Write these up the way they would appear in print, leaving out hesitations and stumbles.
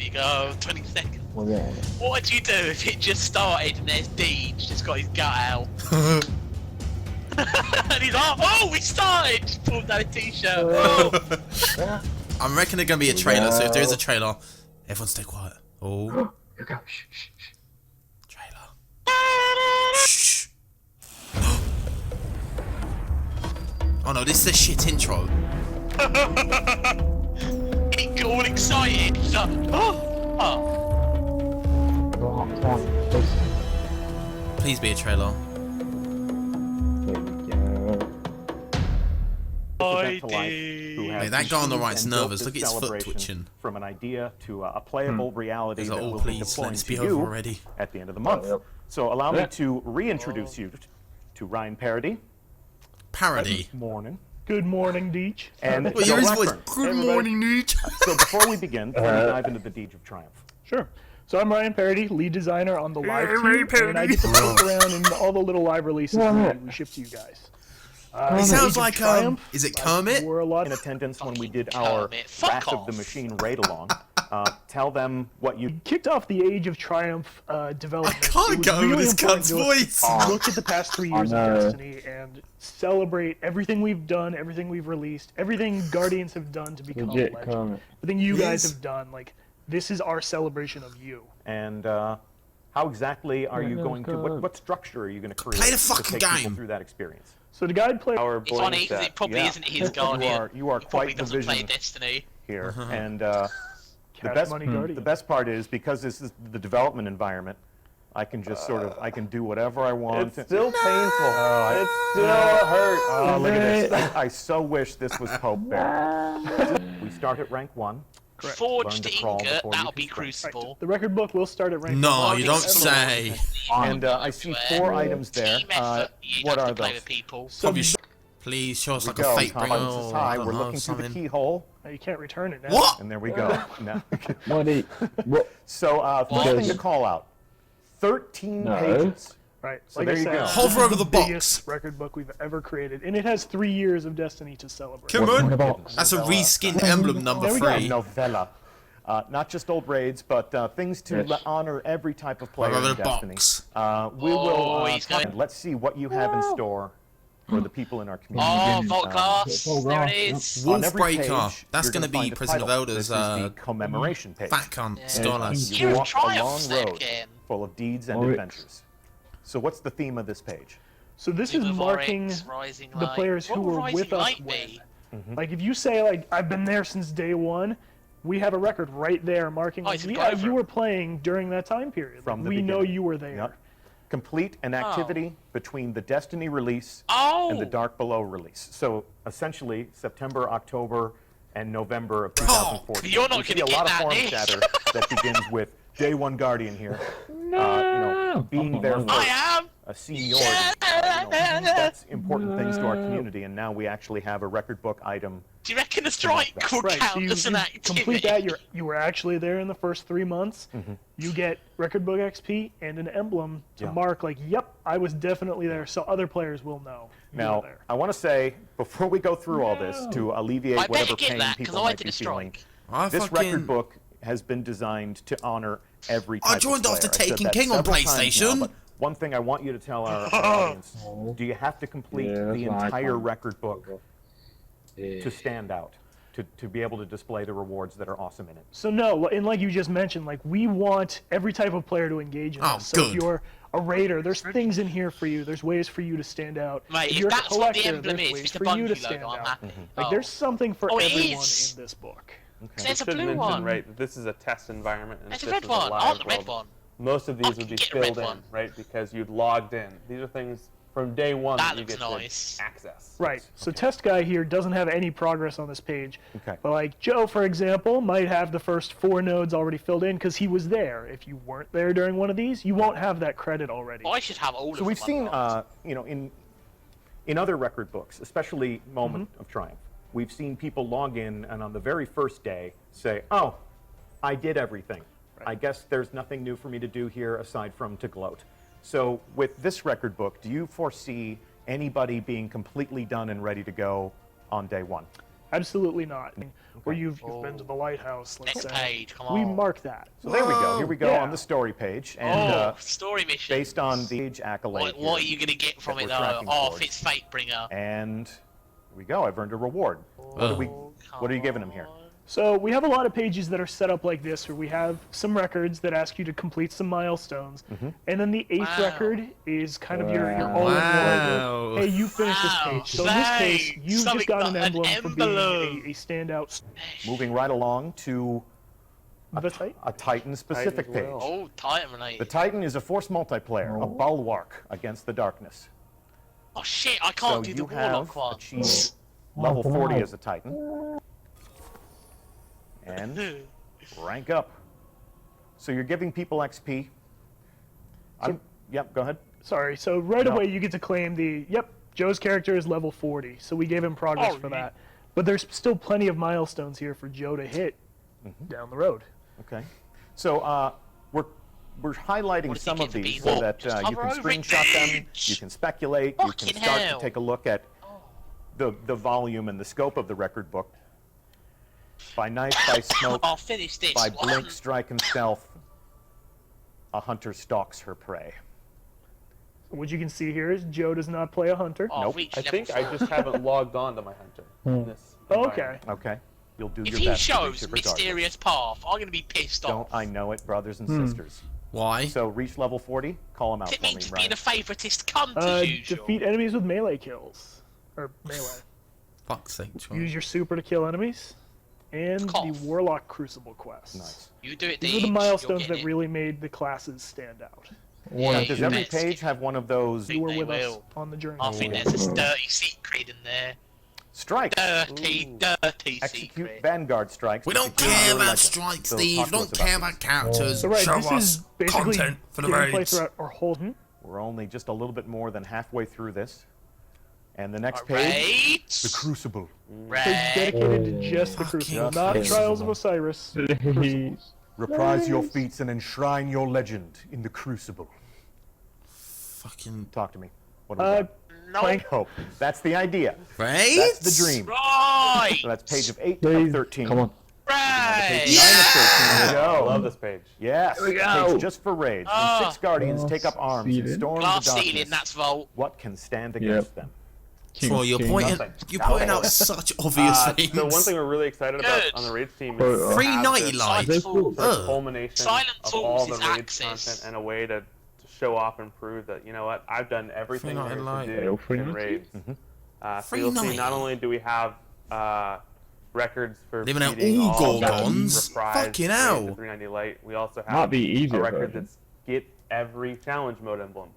You go 20 seconds. Well, yeah. What would you do if it just started and there's Deej just got his gut out? And he's like, oh, we started! Just pulled down a t-shirt. Oh. I reckon there's gonna be a trailer, so if there is a trailer, everyone stay quiet. Oh. Here we go. Shh, shh, shh. Trailer. Shh. Oh no, this is a shit intro. He got all excited. He's like, oh, oh. Come on, please. Please be a trailer. Here we go. I to life, who has Mate, that guy on the right's conceived and built nervous. this Look at his foot celebration twitching. From an idea to a playable reality He's that like, oh will be please, let deployed this to be you over already. at the end of the month. Yep. So allow me Yeah. to reintroduce you to Ryan Parody. Parody. Morning. Good morning, Deej. And Well, Joe here's his voice. Blackburn. Good morning, Nietzsche. So before we begin, let me dive into the Deej of Triumph. Sure. So I'm Ryan Parody, lead designer on the live Ryan team, and I get to poke around in all the little live releases we ship to you guys. He sounds Age of like Triumph, is it Kermit? We're a lot. In attendance when we did Fucking our Kermit. Fuck Wrath of the off. Machine raid along. Tell them what you Kicked off the Age of Triumph development. I can't It was go with really this important cunt's to us voice. to look at the past 3 years of know. Destiny and celebrate everything we've done, everything we've released, everything Guardians have done to become a Legit legend. comment. Everything you guys Yes. have done. Like, this is our celebration of you. and how exactly are you Yeah, going to? go. What structure are you going to create Play the to fucking take people game. through that experience? So to guide players. Our It's funny because it probably Yeah. isn't his Guardian. You are He probably quite the doesn't play vision Destiny. here, Uh-huh. and Cash Money Guardian. the best part is because this is the development environment, I can just sort of I can do whatever I want. It's still painful. Oh, It still hurts. Oh, look at this! I so wish this was Pope Bear. We start at rank 1. Learn Forged to crawl Ingot, before you that'll can be sprint. Crucible. The record book will start at rank No, one. you don't Excellent. say. And I see 4 items there. Team effort. You What have are to play those? with people. Probably Please show us We like a go. fate bringer Tolerance is or high. I don't We're know, looking through the something. keyhole, Now you can't return it now. What? and there we go. Now, What? What? so first thing to call out: 13 No. pages. Right. So like there I you said, go. this Hover is over the box. biggest record book we've ever created, and it has 3 years of Destiny to celebrate. Come What's in on. the box? That's a reskinned emblem number There we go. 3. Novella. Not just old raids, but things to Yes. honor every type of player Hover in the Destiny. box. We will. Oh, he's going- Let's see what you have in store for the people in our community. Oh, Vault Glass. Vault There Glass, it is. On every Wolfbreaker. page, That's you're gonna find be a Prison of title. Elders, This is the commemoration page. Fat cunt, Yeah. scholar. You You're walk a Triumph long there road again. full of deeds and Oryx. adventures. So what's the theme of this page? So this is With marking Oryx, Rising the Light. players who What will were Rising with us Light when. be? Like if you say like I've been there since day one, we have a record right there marking Oh, like, it's a yeah, go for you it. were playing during that time period. From Like, the we know beginning. you were there. Yep. Complete an activity between the Destiny release Oh! and the Dark Below release. So essentially, September, October, and November of Oh, 2014. you're not We see gonna a get lot of that, forum Nick. chatter that begins with Day One Guardian here. Being there I first. am! A seniority. That's important things to our community, and now we actually have a record book item. Do you reckon the strike will Right, so count you, as an you activity? complete that. You were actually there in the first 3 months. You get record book XP and an emblem to Yeah. mark like, yep, I was definitely there, so other players will know. you were Now, there. I want to say, before we go through all this, to alleviate I whatever better get pain that, because people I might did be a feeling, strike. I this fucking... record book has been designed to honor every type I joined of after player. I've said Taken that King on several times now, PlayStation. but one thing I want you to tell our audience, do you have to complete Yeah, that's the what I entire found. record book Yeah. to stand out, to be able to display the rewards that are awesome in it? So no, and like you just mentioned, like we want every type of player to engage in Oh, this. So if good. you're a raider, there's things in here for you. There's ways for you to stand out. Mate, if you're a that's what the collector, emblem there's is, ways it's the for you to Bungie stand logo, I'm out. happy. Like Oh. there's something for Oh, it everyone is. in this book. So it's a Should blue mention, one. right, that this is a test environment. And It's a this red is one. I live want the red world. one. Most of I these would be can get a red filled in, one. right, because you'd logged in. These are things from day one That that you looks get nice. to access. Right. So test guy here doesn't have any progress on this page. Okay. But like Joe, for example, might have the first 4 nodes already filled in because he was there. If you weren't there during one of these, you won't have that credit already. I should have all of So we've them seen, unlocked. in other record books, especially Moment of Triumph, we've seen people log in and on the very first day say, "Oh, I did everything. I guess there's nothing new for me to do here aside from to gloat." So with this record book, do you foresee anybody being completely done and ready to go on day one? Absolutely not. Where you've been to the lighthouse, let's Next say. page, come We on. mark that. So there we go. Here we go Yeah. on the story page. And Oh, story mission. based on the age accolade. What are here, you gonna get from that it we're though? tracking Oh, towards. if it's Fatebringer. And here we go. I've earned a reward. What are you giving him here? So we have a lot of pages that are set up like this, where we have some records that ask you to complete some milestones, and then the 8th Wow. record is kind of your Wow. all-in-one. Wow. Hey, you finished this Wow, page. So in this case, thanks. you Something just got an like an emblem for being envelope. a standout. Moving right along to The type. a Titan-specific Titan as page. well. Oh, Titan related. The Titan is a force multiplayer, a bulwark against the darkness. Oh shit, I So can't do you the Warlock have one. achieved level come 40 on. as a Titan. And rank up. So you're giving people XP. Yep, go ahead. Sorry. So right No. away, you get to claim the. Yep, Joe's character is level 40, so we gave him progress Oh, for yeah. that. But there's still plenty of milestones here for Joe to hit down the road. Okay. So we're highlighting What does he some get of for these being so woke? that Just you hover can over it, screenshot them, bitch. you can speculate, you Fucking can start hell. to take a look at the volume and the scope of the record book. By night, by smoke, I'll finish this by one. blink, strike, and stealth, a hunter stalks her prey. What you can see here is Joe does not play a hunter. Oh, Nope. reach I level think I 4. just haven't logged on to my hunter in this Okay. environment. Okay? You'll do If your he best to reach shows it regardless. mysterious path, I'm gonna be pissed Don't off. I know it, brothers and sisters? Why? So reach level 40, call them out It for me, means Ryan. being a favoritist cunt as usual. Defeat enemies with melee kills. Or melee. Fuck's sake, Troy. Use your super to kill enemies. And Cough. the Warlock Crucible quest. Nice. You do it, These are the Deej, milestones you'll that get it. really made the classes stand out. Yeah, Does you every bet. page have one of those You were They with us will. on the journey. I think there's a dirty secret in there. strikes? Dirty Execute secret. Vanguard strikes. We to don't secure care your about legend. strikes, So Steve. talk to Don't us care about about characters. So right, Show this us is basically content for the gameplay raids. throughout our whole. We're only just a little bit more than halfway through this. And the next page, Raids. the Crucible. It's dedicated to just the Fucking Crucible, not Crucible. Trials of Osiris. Reprise your feats and enshrine your legend in the Crucible. Fucking Talk to me. What do we got? No. Plank. Hope. That's the idea. raids. That's the dream. Right. So that's page of 8 Please, of 13. come on. Right. Page 9 of 13. There we I go. love this page. Yes. we go. Page just for raids. When Ah. 6 guardians take up arms and Seated. storm the Glass darkness, ceiling, that's Vault. what can stand against them? Troy, you're pointing. Nothing. You're pointing out such obvious things. So one thing we're really excited about Good. on the raids team Bro, is to Free have nighty this light. Silent Falls. sort of Ugh. culmination Silent of all Falls the is raids access. content and a way to show off and prove that, you know what, I've done everything Free there nighty is light. to do Free in nighty? raids. So Free you'll see nighty. not only do we have records for Living out beating all all Gorgons. reprised Fucking raids hell. at 390 light, we also Might have be a easier record version. that's get every challenge mode emblem.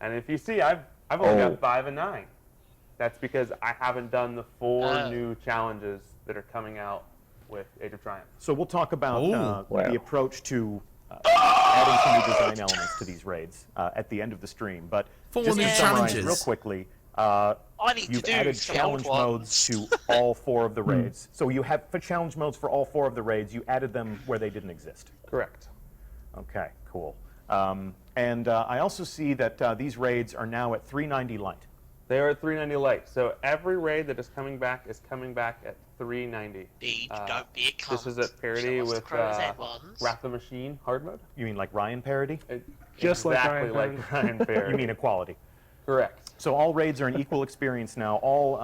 And if you see, I've only Oh. got 5 and 9. That's because I haven't done the 4 Oh. new challenges that are coming out with Age of Triumph. So we'll talk about Oh. Wow. the approach to adding some new design elements to these raids at the end of the stream. But Four just new to summarize challenges. real quickly, I need you've to do added some challenge old modes ones. to all 4 of the raids. So you have for challenge modes for all 4 of the raids. You added them where they didn't exist. Correct. Okay, cool. And I also see that these raids are now at 390 light. They are at 390 light. So every raid that is coming back at 390. Deej, Uh, don't be a cunt. This is at parity Show us the with Crow's Head ones. Wrath of the Machine hard mode. You mean like Ryan parody? Just like exactly Ryan like Ryan Parody. You mean equality? Correct. So all raids are an equal experience now, all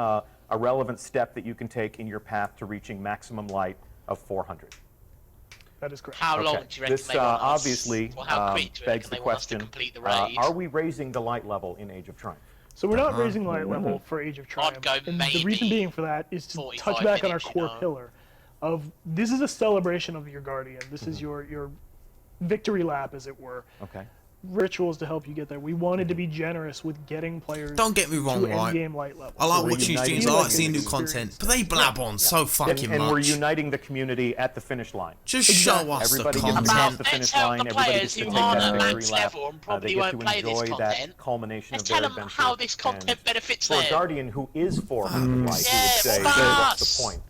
a relevant step that you can take in your path to reaching maximum light of 400. That is correct. How long Okay. do you reckon This they want us? obviously Or how quick do you begs reckon the they want us to question, complete the raid? are we raising the light level in Age of Triumph? So we're not raising light level for Age of Triumph. go And the reason maybe being for that is to 45 touch back on our minutes, you core know. pillar of this is a celebration of your guardian. This is your victory lap, as it were. Okay. Rituals to help you get there. We wanted to be generous with getting players Don't get me wrong, to right? end game light level. I like we're watching uniting streams. I the like seeing new experience. content, but they blab on so fucking And we're much. uniting the community at the finish line. Just show us Everybody the gets to content. cross the Let's finish help line. the Everybody players gets to who take aren't that at victory max lap. level and probably they get won't to play this enjoy content. that culmination Let's of their tell them adventure. how this content And benefits for a them. guardian who is 400 light, who Yeah, would say, fuck what's us. the point?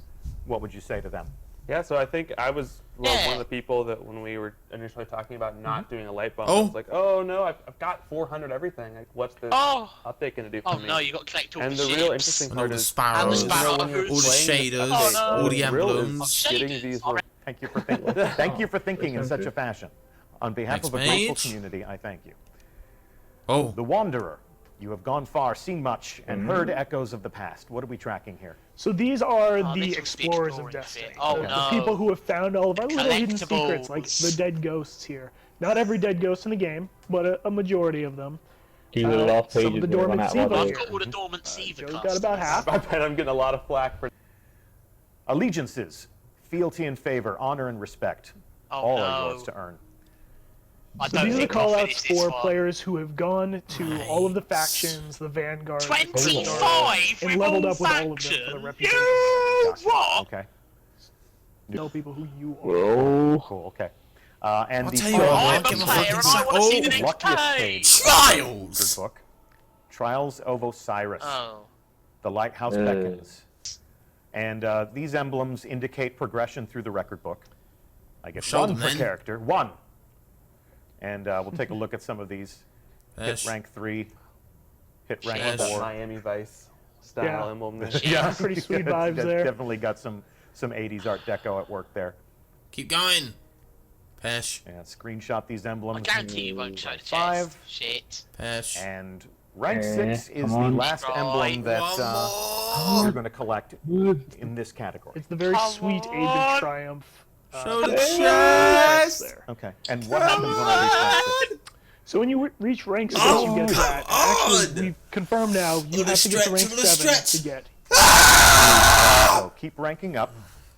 What would you say to them? Yeah, so I think I was Yeah. one of the people that when we were initially talking about not doing a light bomb, Oh. was like, oh no, I've got 400 everything. Like, what's this Oh. update going to do for Oh me? no, you got to collect all And the the ships. real interesting And all part the is sparrows, And the you know when you're sparrows. all the playing shaders, Oh, no. all the thrill is emblems. getting Shaders. these Alright. Thank you for thinking. Thank you for thinking in such a fashion. On behalf Next of a grateful page. community, I thank you. Oh, The Wanderer. You have gone far, seen much, and heard echoes of the past. What are we tracking here? So these are Oh, the this was the explorers of exploring Destiny. bit. Oh, the no. people who have found all of our little hidden secrets, like Collectibles. the dead ghosts here. Not every dead ghost in the game, but a majority of them. these are the last some of pages the we run dormant out sea of bugs. I've ideas. got all the dormant Seaver Joe's clusters. got about half. I bet I'm getting a lot of flack for. Allegiances, fealty and favor, honor and respect. Oh, All no. are yours to earn. I So don't these are the think I'll callouts finish this for one. players who have gone to all of the factions, the Vanguard, the 25 Coast with and leveled all up with all of them for the factions? reputation. You Gotcha. what? Okay. Tell people who you are. Whoa. Cool. Okay. And I'll the tell you final what, I'm I'll a get my player. fucking I sack. want to see the Oh, next luckiest page. page. Trials! book, Trials of Osiris. Oh. The Lighthouse Beckons. And these emblems indicate progression through the record book. I get Show one them per then. character. One. And we'll take a look at some of these. Hit Ash. rank 3. Hit rank Ash. That 4. Miami Vice style Yeah. emblem. Yeah. Pretty sweet It's vibes there. Definitely got some 80s Art Deco at work there. Keep going. Pesh, And screenshot these emblems. I guarantee you won't show the chest. 5. Shit. Pesh. And rank Eh, 6 is come the on. last Right. emblem that One more. you're going to collect in this category. It's the very Come sweet Age on. of Triumph. Show the chest chest. there. Okay. And what happens when I reach rank 6? So when you reach rank 6, Oh, you get come that. on! Actually, we've confirmed now you Little have to get to stretch, rank little 7 stretch. to get. So keep ranking up.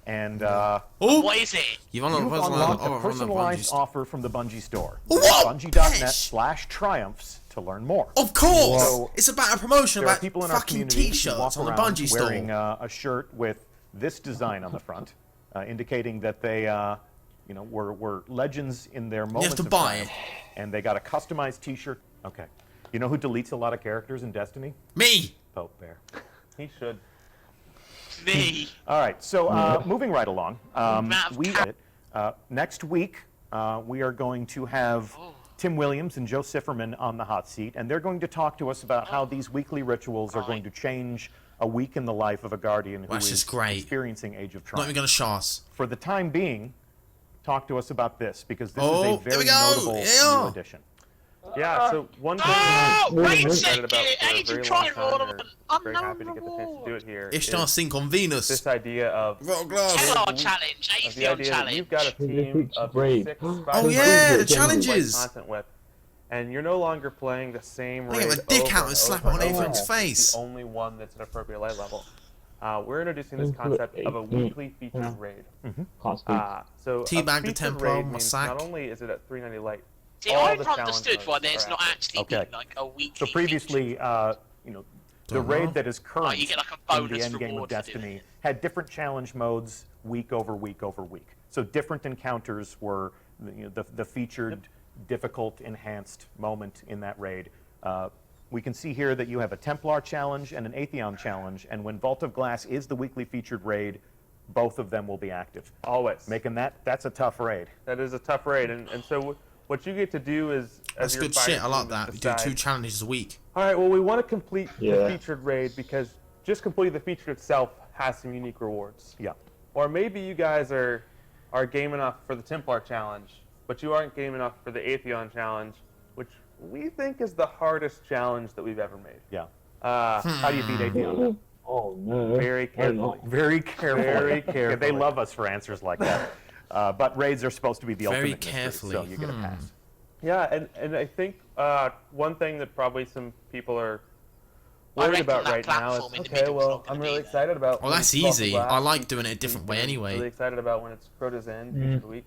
And Oh, What is it? you've you've unlocked unlocked oh, a personalized Bungie. offer from the Bungie store. What? Bungie.net/triumphs to learn more. Of course! Whoa. It's about a promotion There are about people in our fucking community who t-shirts walk on the around Bungie wearing store. a shirt with this design on the front, indicating that they, were legends in their moments to of buy triumph. And they got a customized T-shirt. Okay. You know who deletes a lot of characters in Destiny? Me! Pope Bear. He should. Me. All right. So moving right along, Amount of next week we are going to have Tim Williams and Joe Sifferman on the hot seat, and they're going to talk to us about how these weekly rituals are going to change a week in the life of a Guardian who That's is just great. experiencing Age of Not Triumph. even gonna show us. For the time being, talk to us about this because this Oh, is a there very we go. notable Yeah. new addition. Yeah, so one thing Oh, I'm wait a excited about second. for a Age of very long Triumph time, ornament. or very happy to get the chance to do it here, Ishtar is Sink on Venus. this idea of Rock glass. Hello challenge. of the Atheon idea that you've challenge. got a team of Raid. 6 Oh yeah, the challenges. content with, and you're no longer playing the same I raid get my dick over out and slap it over on and over Adrian's again. face. The only one that's an appropriate light level. We're introducing this concept of a weekly featured raid. Can't speak. So a Teabag the featured Templar raid on my means sack. not only is it at 390 light, See, all I've the challenge understood modes why there's are not active. actually Okay. been like a weekly. So previously, the Don't raid know. that is current Oh, you get like a in the bonus end game of reward for doing Destiny it. had different challenge modes week over week over week. So different encounters were the featured, difficult, enhanced moment in that raid. We can see here that you have a Templar challenge and an Atheon challenge, and when Vault of Glass is the weekly featured raid, both of them will be active. Always. Making that's a tough raid. That is a tough raid, and so what you get to do is, as That's your good fire shit. I like team, that. is We do decide, 2 challenges a week. all right, well, we want to complete the Yeah. featured raid because just completing the feature itself has some unique rewards. Yeah. Or maybe you guys are game enough for the Templar challenge, but you aren't game enough for the Atheon challenge, which we think is the hardest challenge that we've ever made. Yeah. How do you beat Atheon? Oh no. Very Why not? carefully. Very carefully. Very Yeah, they carefully. love us for answers like that. But raids are supposed to be the Very ultimate mystery, carefully. so you get a pass. Yeah, and I think one thing that probably some people are I worried reckon about that right now is, platform in the okay, middle's well, not gonna I'm be really there. excited about Well, when that's it's Vault of easy. Glass I like and doing it a different way really anyway. excited about when it's Crota's End feature of the week.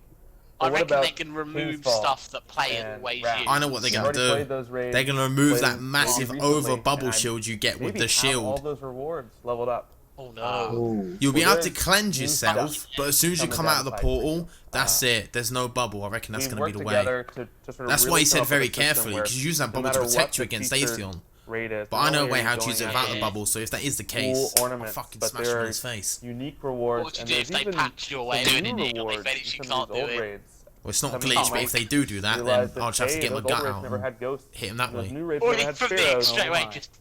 I But what reckon about they can remove King's Fall stuff that players and always Wrath? use. I know what they're You've gonna already do. played those raids, They're gonna remove played that them massive recently, over bubble and shield you get with maybe the have all shield. those rewards leveled up. Oh no. Oh. You'll be Well, able to there's cleanse new yourself, stuff but as soon as you coming come down out of the the pipe. portal, that's it. There's no bubble. I reckon that's We've going to be worked the way. together to sort of That's really why he come said up with very a system carefully, where because you use that no bubble to matter what protect you the against featured Atheon. raid is. But I know a Not way only are how you to use it going without after the bubble, so if that is the cool case, I'll ornaments, fucking but smash there him in are his face. unique rewards. What would you and do if there's they even patch your way of some doing new it? Or rewards eventually in you some can't of do these old it? raids. Well, it's not Coming glitch, from but if they do that, then realize I'll that, just have to hey, get my those old gut raids out never and had ghosts. hit him that and those way. new raids Or never it had from me sparrows. straight away, my. just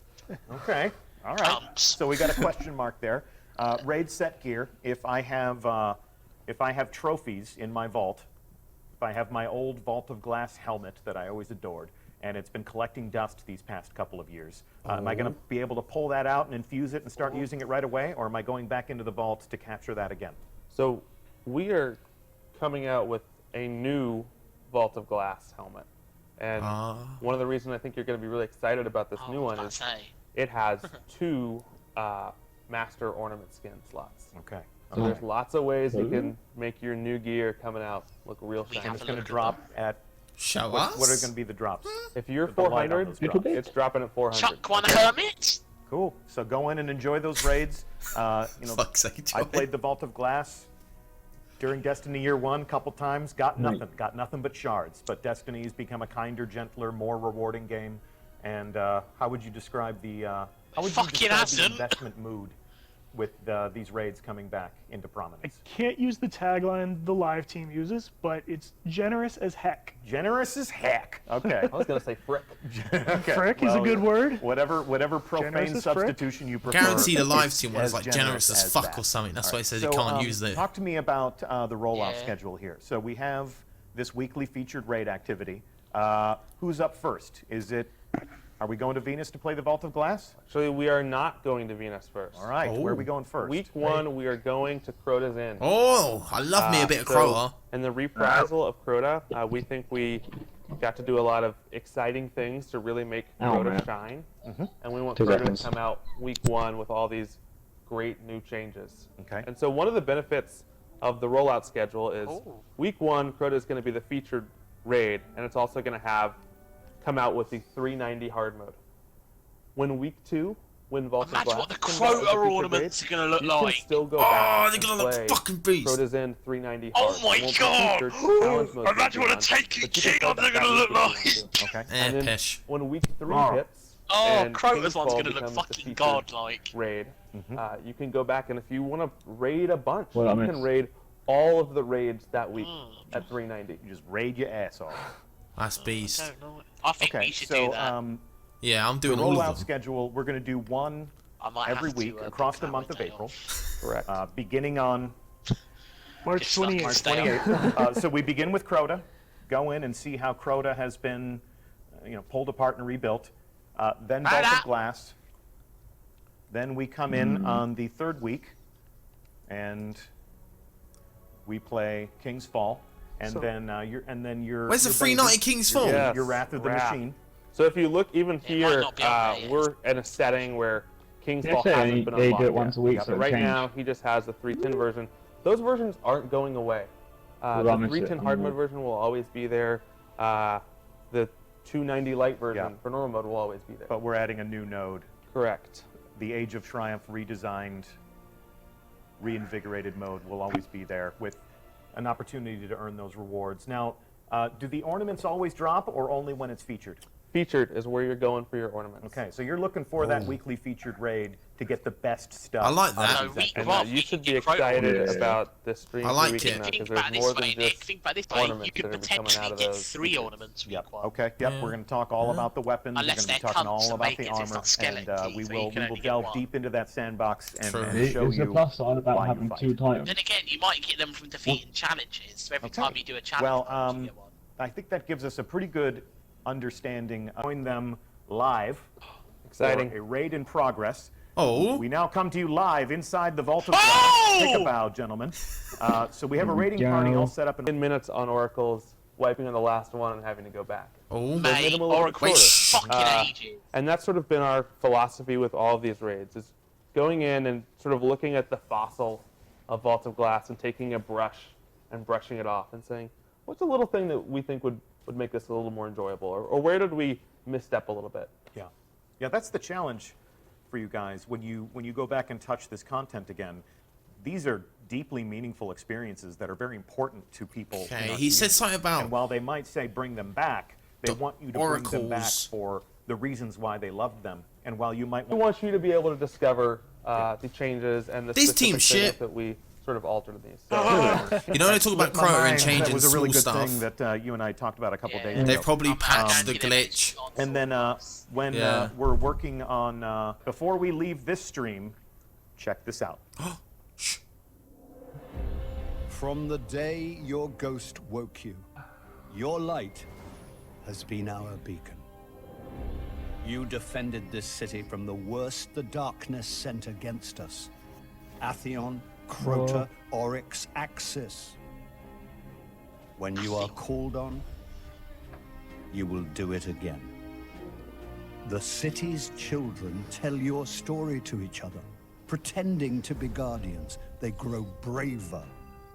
Okay. All right. Chumps. So we got a question mark there. Raid set gear. If I have trophies in my vault, if I have my old Vault of Glass helmet that I always adored, and it's been collecting dust these past couple of years, am I going to be able to pull that out and infuse it and start using it right away, or am I going back into the vault to capture that again? So we are coming out with a new Vault of Glass helmet. And one of the reasons I think you're going to be really excited about this new one is it has 2 master ornament skin slots. Okay. So there's lots of ways you can make your new gear coming out look real We shiny. have It's to going to look at drop at Show what are us. going to be the drops? If you're The light on 400, those drops. it's dropping at 400. Chuck one hermit. Cool. So go in and enjoy those raids. Fuck's sake, I Joey. played the Vault of Glass during Destiny Year 1 a couple times. Got nothing. Got nothing but shards. But Destiny's become a kinder, gentler, more rewarding game. And how would you describe the Fucking hasn't. investment mood with these raids coming back into I prominence? can't use the tagline the live team uses, but it's generous as heck. Generous as heck. Okay. I was going to say frick. Okay. Frick is a good word. Whatever Generous profane as frick? substitution you prefer. Guarantee the live It's team one is as like generous as fuck that. or something. That's All why right. it says So, you can't use it. Talk to me about the rollout Yeah. schedule here. So we have this weekly featured raid activity. Who's up first? Are we going to Venus to play the Vault of Glass? Actually, we are not going to Venus first. All right. Where are Oh. we going first? Week 1, we are going to Crota's Inn. Oh, I love me a bit of So, Crota. in the reprisal of Crota, we think we got to do a lot of exciting things to really make Crota man. shine. And we want 2 Crota seconds. to come out week 1 with all these great new changes. Okay. And so one of the benefits of the rollout schedule is Oh. week 1, Crota is going to be the featured raid, and it's also going to come out with the 390 hard mode. When week 2, when Vault of Imagine Glass what the comes out with Crota featured ornaments raid, are gonna look you can like. still go Oh, back they're and gonna look play fucking beast. Crota's Inn 390 Oh hard. my It won't be God! featured, challenge mode's Imagine gonna what be a on, Taken but you King can are play gonna that look if you want like. to. Okay. And then Pish. when week 3 Oh. hits, Oh, and Crota's King's one's Fall gonna look becomes the fucking featured godlike. raid, you can go back, and if you want to raid a bunch, What I you miss? can raid all of the raids that week at 390. You just raid your ass off. That's beast. I don't know. I think Okay. we should So do that. Yeah, I'm the doing all rollout of them. schedule, we're going to do one I might every have to, week book across the that month one of day April, off. Correct. beginning on March Just fucking 28th. stay up. 28th. So we begin with Crota, go in and see how Crota has been, pulled apart and rebuilt. Then Vault of Glass. Then we come in on the 3rd week, and we play King's Fall, and So- then your. Where's the your free baby, night at King's Fall? Yes, Your Wrath of the Wrath. Machine. So if you look even It might here, not be on there yet. we're in a setting where King's Yeah, Fall so hasn't been they do unlocked it once yet. a week, Yeah, so but it right change. now he just has the 310 version. Those versions aren't going away. Well, The I missed it. 310 hard mode version will always be there. The 290 light version Yeah. for normal mode will always be there. But we're adding a new node. Correct. The Age of Triumph redesigned, reinvigorated mode will always be there with an opportunity to earn those rewards. Now, do the ornaments always drop or only when it's featured? Featured is where you're going for your ornaments. Okay, so you're looking for that weekly featured raid to get the best stuff. I like out that. of No, these we- And Well, you you should can be get Crota excited ornaments. about this stream I like week it. now, Think because about there's it more this way, than Nick. just Think about it this way. ornaments You that could are coming out potentially of get those 3 features. ornaments Yep. week 1. Okay. Yep. We're going to talk all about the weapons. Unless we're going to they're be talking cunts all and about make the it so it's armor, not skeleton and keys, we so you will can only get delve one. deep into that sandbox and, True. and show There's a you. plus side about why you having fight. 2 titles. Then again, you might get them from defeating challenges. So every Okay. time you do a challenge, Well, you get one. I think that gives us a pretty good understanding of knowing them live. Exciting. For a raid in progress. Oh, We now come to you live inside the Vault of Glass. Oh! Take a bow, gentlemen. So we have a raiding party all set up. 10 minutes on Oracles, wiping on the last one and having to go back. oh. Mate, minimal of a Oracle quarter. fucking ages. And that's sort of been our philosophy with all of these raids, is going in and sort of looking at the fossil of Vault of Glass and taking a brush and brushing it off and saying, what's a little thing that we think would make this a little more enjoyable? Or where did we misstep a little bit? Yeah, that's the challenge for you guys when you go back and touch this content again. These are deeply meaningful experiences that are very important to people. in Okay, our he said community. something about And while they might say bring them back, they the want you to bring them back oracles. for the reasons why they loved them. And while you might We want you to be able to discover the changes and the This specific team's things shit. that we sort of altered in these. So, You know, they talk about My Crota and mind, changing that was a really small good stuff. thing that you and I talked about a couple days They've ago. probably patched the glitch. And then when Yeah. we're working on, before we leave this stream, check this out. Shh. From the day your ghost woke you, your light has been our beacon. You defended this city from the worst the darkness sent against us. Atheon, Crota, Oryx, Axis. When you are called on, you will do it again. The city's children tell your story to each other, pretending to be guardians. They grow braver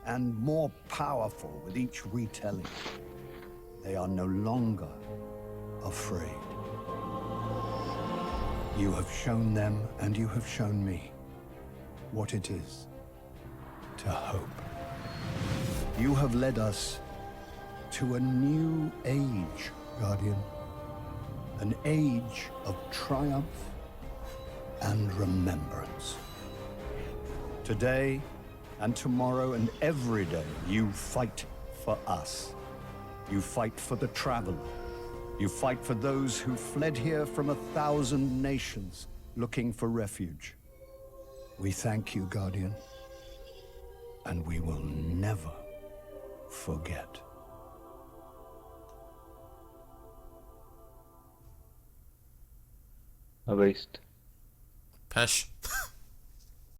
and more powerful with each retelling. They are no longer afraid. You have shown them, and you have shown me, what it is to hope. You have led us to a new age, Guardian. An age of triumph and remembrance. Today and tomorrow and every day, you fight for us. You fight for the traveler. You fight for those who fled here from 1,000 nations looking for refuge. We thank you, Guardian, and we will never forget. A waste. Pesh.